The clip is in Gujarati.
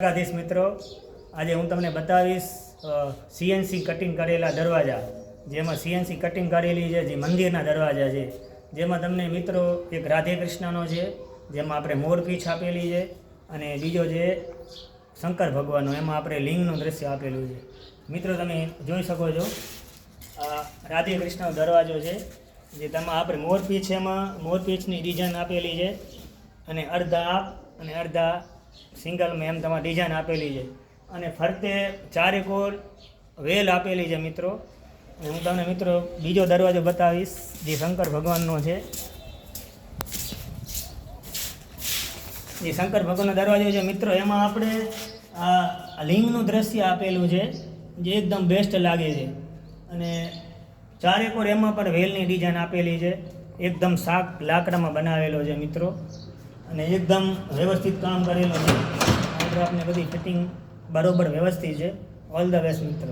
દ્વારકાધીશ મિત્રો, આજે હું તમને બતાવીશ સીએનસી કટિંગ કરેલા દરવાજા, જેમાં સીએનસી કટિંગ કરેલી છે જે મંદિરના દરવાજા છે, જેમાં તમને મિત્રો એક રાધે કૃષ્ણનો છે, જેમાં આપણે મોરપીંછ આપેલી છે, અને બીજો છે શંકર ભગવાનનો, એમાં આપણે લિંગનું દ્રશ્ય આપેલું છે. મિત્રો તમે જોઈ શકો છો, આ રાધે કૃષ્ણનો દરવાજો છે, જે તેમાં આપણે મોરપીંછ, એમાં મોરપીંછની ડિઝાઇન આપેલી છે, અને અડધા અને અડધા સિંગલમાં એમ તમારે ડિઝાઇન આપેલી છે, અને ફરતે ચારેકોર વેલ આપેલી છે મિત્રો. અને હું તમને મિત્રો બીજો દરવાજો બતાવીશ જે શંકર ભગવાનનો છે. જે શંકર ભગવાનનો દરવાજો છે મિત્રો, એમાં આપણે આ લિંગનું દ્રશ્ય આપેલું છે, જે એકદમ બેસ્ટ લાગે છે, અને ચારેકોર એમાં પણ વેલની ડિઝાઇન આપેલી છે, એકદમ શાક લાકડામાં બનાવેલો છે મિત્રો, અને એકદમ વ્યવસ્થિત કામ કરેલું છે. આપણે બધી ફિટિંગ બરોબર વ્યવસ્થિત છે. ઓલ ધ બેસ્ટ મિત્રો.